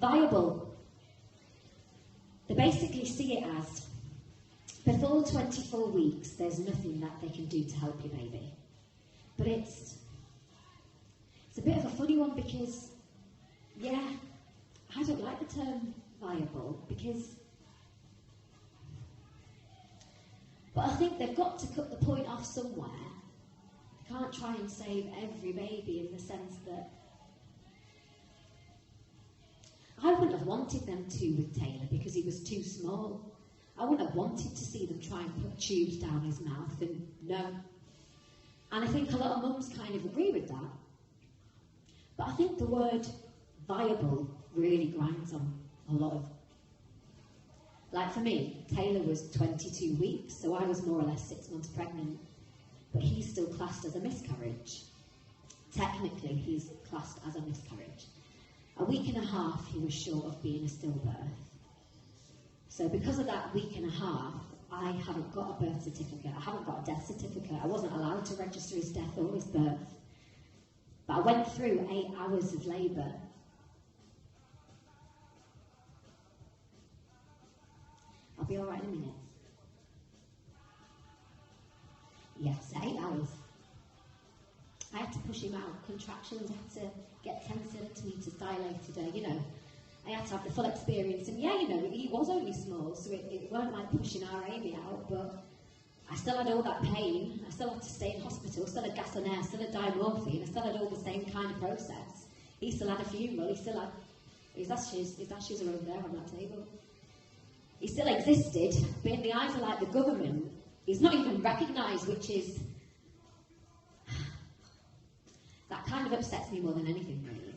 Viable. They basically see it as, before 24 weeks, there's nothing that they can do to help your baby. But it's a bit of a funny one because, yeah, I don't like the term viable because, but I think they've got to cut the point off somewhere. They can't try and save every baby in the sense that I wouldn't have wanted them to with Taylor because he was too small. I wouldn't have wanted to see them try and put tubes down his mouth, and no. And I think a lot of mums kind of agree with that. But I think the word viable really grinds on a lot of. Like for me, Taylor was 22 weeks, so I was more or less 6 months pregnant, but he's still classed as a miscarriage. Technically, he's classed as a miscarriage. A week and a half, he was short of being a stillbirth. So because of that week and a half, I haven't got a birth certificate, I haven't got a death certificate, I wasn't allowed to register his death or his birth. But I went through 8 hours of labour. I'll be alright in a minute. Yes, 8 hours. I had to push him out, contractions, I had to get 10 centimetres dilated, you know. I had to have the full experience, and yeah, you know, he was only small, so it weren't like pushing our Amy out, but I still had all that pain, I still had to stay in hospital, still had gas and air, still had diamorphine, I still had all the same kind of process. He still had a funeral, he still had, his ashes are over there on that table. He still existed, but in the eyes of like the government, he's not even recognised, which is, that kind of upsets me more than anything, really.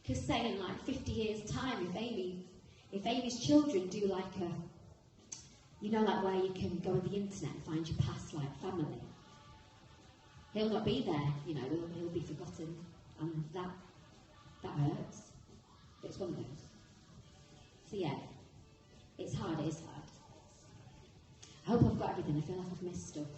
Because saying like 50 years time, if Amy's children do like a, you know, like where you can go on the internet and find your past like family, he'll not be there, you know, he'll be forgotten, and that hurts. It's one of those. So yeah, it's hard, it is hard. I hope I've got everything, I feel like I've missed stuff.